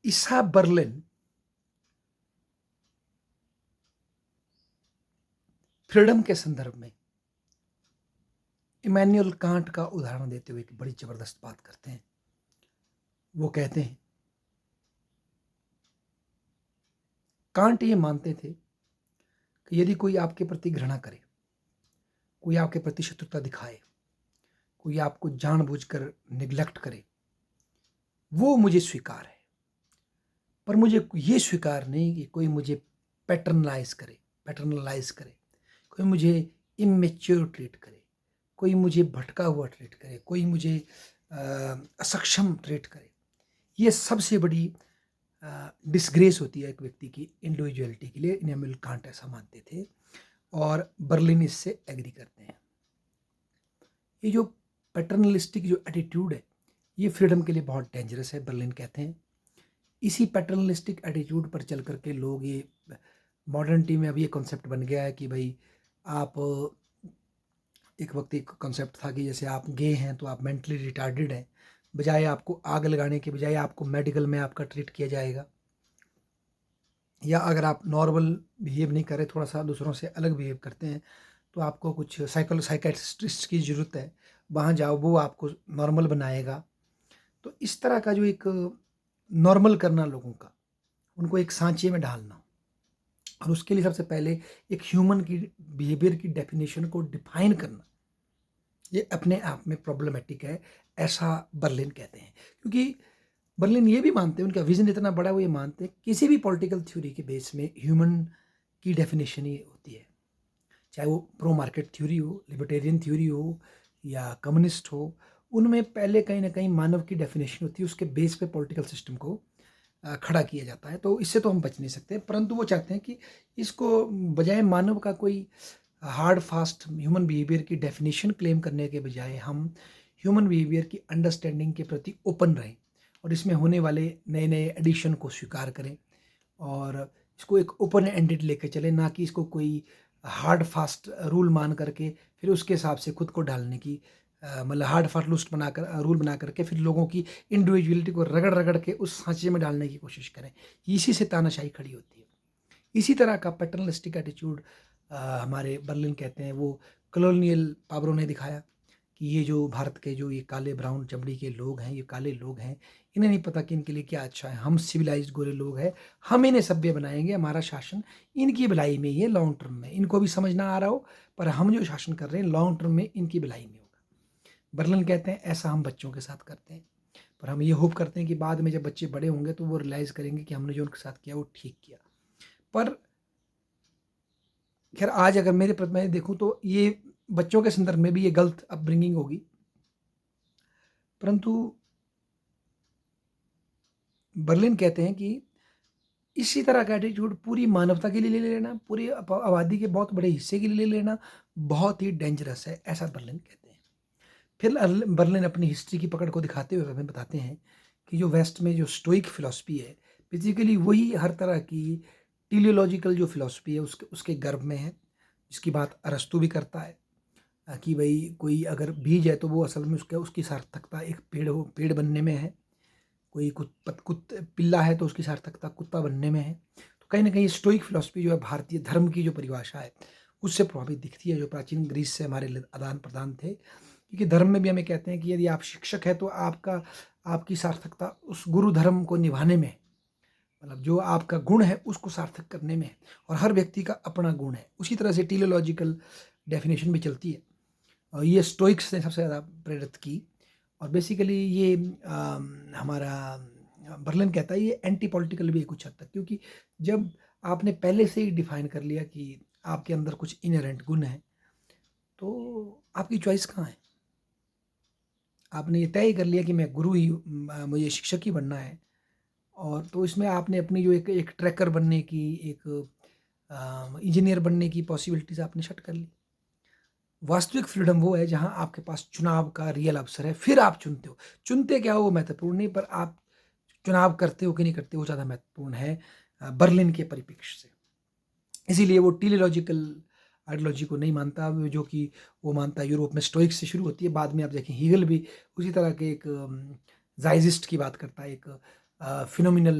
ईसा Berlin freedom के संदर्भ में इमैनुअल कांट का उदाहरण देते हुए एक बड़ी जबरदस्त बात करते हैं। वो कहते हैं, कांट ये मानते थे कि यदि कोई आपके प्रति घृणा करे, कोई आपके प्रति शत्रुता दिखाए, कोई आपको जानबूझकर निग्लेक्ट करे, वो मुझे स्वीकार है। पर मुझे ये स्वीकार नहीं कि कोई मुझे पैटर्नलाइज करे, कोई मुझे इमेच्योर ट्रीट करे, कोई मुझे भटका हुआ ट्रीट करे, कोई मुझे असक्षम ट्रीट करे। ये सबसे बड़ी डिसग्रेस होती है एक व्यक्ति की इंडिविजुअलिटी के लिए। इमैनुअल कांट ऐसा मानते थे और बर्लिन इससे एग्री करते हैं। ये जो पैटर्नलिस्टिक जो एटीट्यूड है, ये फ्रीडम के लिए बहुत डेंजरस है, बर्लिन कहते हैं। इसी पैटर्नलिस्टिक एटीट्यूड पर चल करके लोग, ये मॉडर्निटी में अभी ये कॉन्सेप्ट बन गया है कि भाई आप, एक वक्त एक कॉन्सेप्ट था कि जैसे आप गे हैं तो आप मेंटली रिटार्डेड हैं, बजाय आपको आग लगाने के बजाय आपको मेडिकल में आपका ट्रीट किया जाएगा। या अगर आप नॉर्मल बिहेव नहीं कर रहे, थोड़ा सा दूसरों से अलग बिहेव करते हैं, तो आपको कुछ साइकेट्रिस्ट की ज़रूरत है, वहाँ जाओ, वो आपको नॉर्मल बनाएगा। तो इस तरह का जो एक नॉर्मल करना लोगों का, उनको एक सांचे में डालना, और उसके लिए सबसे पहले एक ह्यूमन की बिहेवियर की डेफिनेशन को डिफाइन करना, ये अपने आप में प्रॉब्लमेटिक है, ऐसा बर्लिन कहते हैं। क्योंकि बर्लिन ये भी मानते हैं, उनका विजन इतना बड़ा, वो ये मानते हैं किसी भी पॉलिटिकल थ्योरी के बेस में ह्यूमन की डेफिनेशन ही होती है, चाहे वो प्रो मार्केट थ्योरी हो, लिबर्टेरियन थ्योरी हो या कम्युनिस्ट हो। उनमें पहले कहीं ना कहीं मानव की डेफिनेशन होती है, उसके बेस पे पॉलिटिकल सिस्टम को खड़ा किया जाता है। तो इससे तो हम बच नहीं सकते, परंतु वो चाहते हैं कि इसको बजाय मानव का कोई हार्ड फास्ट ह्यूमन बिहेवियर की डेफिनेशन क्लेम करने के बजाय हम ह्यूमन बिहेवियर की अंडरस्टैंडिंग के प्रति ओपन रहें और इसमें होने वाले नए नए एडिशन को स्वीकार करें और इसको एक ओपन एंडेड लेकर चलें, ना कि इसको कोई हार्ड फास्ट रूल मान करके फिर उसके हिसाब से खुद को डालने की, मतलब हार्ड फास्ट लिस्ट बनाकर रूल बना करके फिर लोगों की इंडिविजुअलिटी को रगड़ रगड़ के उस सांचे में डालने की कोशिश करें। इसी से तानाशाही खड़ी होती है। इसी तरह का पैटर्नलिस्टिक एटीट्यूड हमारे बर्लिन कहते हैं, वो कॉलोनियल पावरों ने दिखाया कि ये जो भारत के जो ये काले ब्राउन चमड़ी के लोग हैं, ये काले लोग हैं, इन्हें नहीं पता कि इनके लिए क्या अच्छा है। हम सिविलाइज्ड गोरे लोग हैं, हम इन्हें सभ्य बनाएंगे, हमारा शासन इनकी भलाई में ही है, लॉन्ग टर्म में। इनको भी समझ ना आ रहा हो, पर हम जो शासन कर रहे हैं लॉन्ग टर्म में इनकी भलाई में होगा। बर्लिन कहते हैं ऐसा हम बच्चों के साथ करते हैं, पर हम ये होप करते हैं कि बाद में जब बच्चे बड़े होंगे तो वो रियलाइज़ करेंगे कि हमने जो उनके साथ किया वो ठीक किया। पर खैर, आज अगर मेरे प्रति मैं देखूं तो ये बच्चों के संदर्भ में भी ये गलत अपब्रिंगिंग होगी, परंतु बर्लिन कहते हैं कि इसी तरह का एटीट्यूड पूरी मानवता के लिए ले लेना, पूरी आबादी के बहुत बड़े हिस्से के लिए ले लेना बहुत ही डेंजरस है, ऐसा बर्लिन कहते हैं। फिर बर्लिन अपनी हिस्ट्री की पकड़ को दिखाते हुए हमें बताते हैं कि जो वेस्ट में जो स्टोइक फिलॉसफी है, बेसिकली वही हर तरह की टीलियोलॉजिकल जो फिलॉसफी है उसके गर्भ में है, जिसकी बात अरस्तु भी करता है कि भाई कोई अगर बीज है तो वो असल में उसकी सार्थकता एक पेड़ बनने में है, कोई पिल्ला है तो उसकी सार्थकता कुत्ता बनने में है। तो कहीं ना कहीं स्टोइक फिलॉसफी जो है भारतीय धर्म की जो परिभाषा है उससे प्रभावित दिखती है, जो प्राचीन ग्रीस से हमारे आदान प्रदान थे। क्योंकि धर्म में भी हमें कहते हैं कि यदि आप शिक्षक है तो आपकी सार्थकता उस गुरु धर्म को निभाने में है, मतलब जो आपका गुण है उसको सार्थक करने में है, और हर व्यक्ति का अपना गुण है। उसी तरह से टीलियोलॉजिकल डेफिनेशन भी चलती है, और ये स्टोइक्स ने सबसे ज़्यादा प्रेरित की। और बेसिकली ये हमारा बर्लिन कहता है ये एंटी पॉलिटिकल भी है कुछ हद तक, क्योंकि जब आपने पहले से ही डिफाइन कर लिया कि आपके अंदर कुछ इनहेरेंट गुण है, तो आपकी चॉइस कहाँ है? आपने ये तय कर लिया कि मैं गुरु ही, मुझे शिक्षक ही बनना है, और तो इसमें आपने अपनी जो एक ट्रैकर बनने की, एक इंजीनियर बनने की पॉसिबिलिटीज आपने शट कर ली। वास्तविक फ्रीडम वो है जहां आपके पास चुनाव का रियल अवसर है, फिर आप चुनते हो। चुनते क्या हो वो महत्वपूर्ण नहीं, पर आप चुनाव करते हो कि नहीं करते वो ज़्यादा महत्वपूर्ण है बर्लिन के परिप्रेक्ष्य से। इसीलिए वो टीलियोलॉजिकल आइडियोलॉजी को नहीं मानता, जो कि वो मानता है यूरोप में स्टोइक्स से शुरू होती है। बाद में आप देखें हीगल भी उसी तरह के एक जाइजिस्ट की बात करता है, एक फिनोमिनल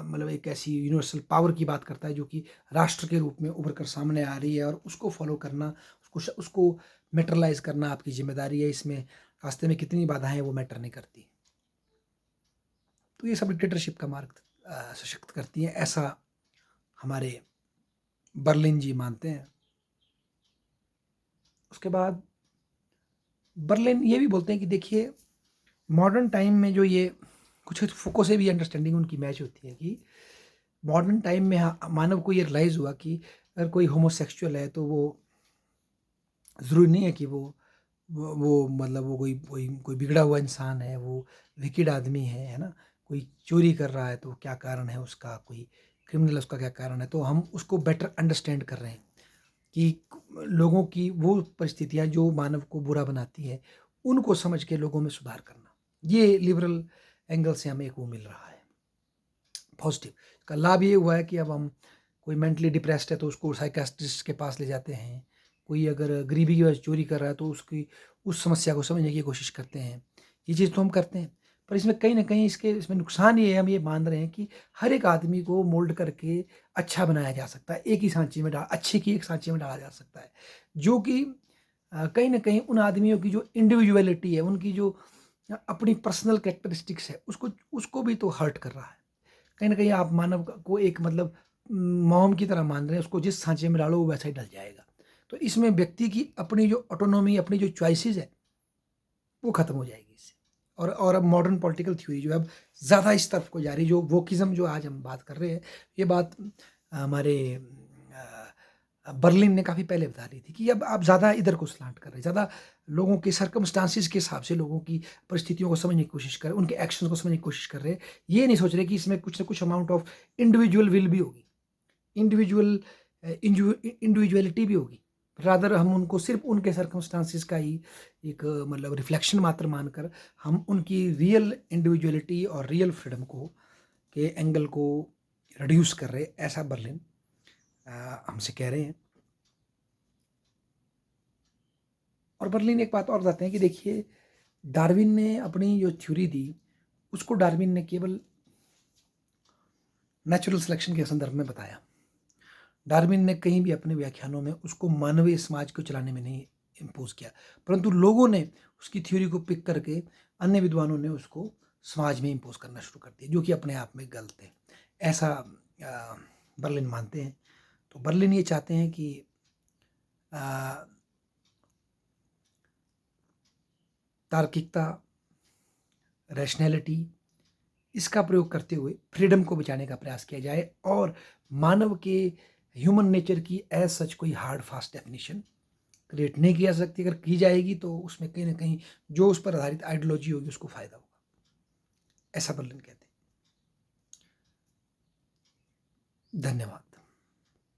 मतलब एक ऐसी यूनिवर्सल पावर की बात करता है जो कि राष्ट्र के रूप में उभर कर सामने आ रही है, और उसको फॉलो करना, उसको मेटरलाइज करना आपकी जिम्मेदारी है। इसमें रास्ते में कितनी बाधाएं हैं वो मैटर नहीं करती। तो ये सब डिक्टेटरशिप का मार्ग सशक्त करती है, ऐसा हमारे बर्लिन जी मानते हैं। उसके बाद बर्लिन ये भी बोलते हैं कि देखिए, मॉडर्न टाइम में जो ये कुछ फुको से भी अंडरस्टैंडिंग उनकी मैच होती है कि मॉडर्न टाइम में मानव को ये रियलाइज़ हुआ कि अगर कोई होमोसेक्सुअल है तो वो ज़रूरी नहीं है कि वो मतलब वो कोई बिगड़ा हुआ इंसान है, वो विकेड आदमी है ना? कोई चोरी कर रहा है तो क्या कारण है उसका, कोई क्रिमिनल है उसका क्या कारण है? तो हम उसको बेटर अंडरस्टैंड कर रहे हैं कि लोगों की वो परिस्थितियाँ जो मानव को बुरा बनाती है, उनको समझ के लोगों में सुधार करना। ये लिबरल एंगल से हमें एक वो मिल रहा है, पॉजिटिव। इसका लाभ ये हुआ है कि अब हम, कोई मेंटली डिप्रेस्ड है तो उसको साइकियाट्रिस्ट के पास ले जाते हैं। कोई अगर गरीबी की वजह से चोरी कर रहा है तो उसकी उस समस्या को समझने की कोशिश करते हैं। ये चीज़ तो हम करते हैं, पर इसमें कहीं न कहीं इसमें नुकसान ये है, हम ये मान रहे हैं कि हर एक आदमी को मोल्ड करके अच्छा बनाया जा सकता है। एक ही सांचे में अच्छे की एक सांचे में डाला जा सकता है, जो कि कहीं न कहीं उन आदमियों की जो इंडिविजुअलिटी है, उनकी जो अपनी पर्सनल कैरेक्टरिस्टिक्स है, उसको भी तो हर्ट कर रहा है। कहीं न कहीं आप मानव को एक मतलब मोम की तरह मान रहे हैं, उसको जिस सांचे में डालो वो वैसा ही डल जाएगा। तो इसमें व्यक्ति की अपनी जो ऑटोनॉमी, अपनी जो चॉइसेस है, वो खत्म हो जाएगी इससे। और अब मॉडर्न पॉलिटिकल थ्योरी जो है अब ज़्यादा इस तरफ को जा रही है, जो वोकिज़्म जो आज हम बात कर रहे हैं, ये बात हमारे बर्लिन ने काफ़ी पहले बता दी थी कि अब आप ज़्यादा इधर को स्लांट कर रहे हैं, ज़्यादा लोगों के सर्कमस्टांसेस के हिसाब से लोगों की परिस्थितियों को समझने की कोशिश कर रहे हैं, उनके एक्शंस को समझने की कोशिश कर रहे हैं। ये नहीं सोच रहे कि इसमें कुछ ना कुछ अमाउंट ऑफ इंडिविजुअल विल भी होगी, इंडिविजुअल इंडिविजुअलिटी भी होगी। रादर हम उनको सिर्फ उनके सर्कमस्टांसेस का ही एक मतलब रिफ्लेक्शन मात्र मानकर हम उनकी रियल इंडिविजुअलिटी और रियल फ्रीडम को के एंगल को रिड्यूस कर रहे हैं, ऐसा बर्लिन हमसे कह रहे हैं। और बर्लिन एक बात और बताते हैं कि देखिए, डार्विन ने अपनी जो थ्योरी दी, उसको डार्विन ने केवल नेचुरल सिलेक्शन के संदर्भ में बताया। डार्विन ने कहीं भी अपने व्याख्यानों में उसको मानवीय समाज को चलाने में नहीं इम्पोज किया, परंतु लोगों ने उसकी थ्योरी को पिक करके, अन्य विद्वानों ने उसको समाज में इम्पोज करना शुरू कर दिया, जो कि अपने आप में गलत है, ऐसा बर्लिन मानते हैं। तो बर्लिन ये चाहते हैं कि तार्किकता, रैशनैलिटी, इसका प्रयोग करते हुए फ्रीडम को बचाने का प्रयास किया जाए, और मानव के ह्यूमन नेचर की एज सच कोई हार्ड फास्ट डेफिनेशन क्रिएट नहीं की जा सकती। अगर की जाएगी तो उसमें कहीं ना कहीं जो उस पर आधारित आइडियोलॉजी होगी उसको फायदा होगा, ऐसा बर्लिन कहते हैं। धन्यवाद।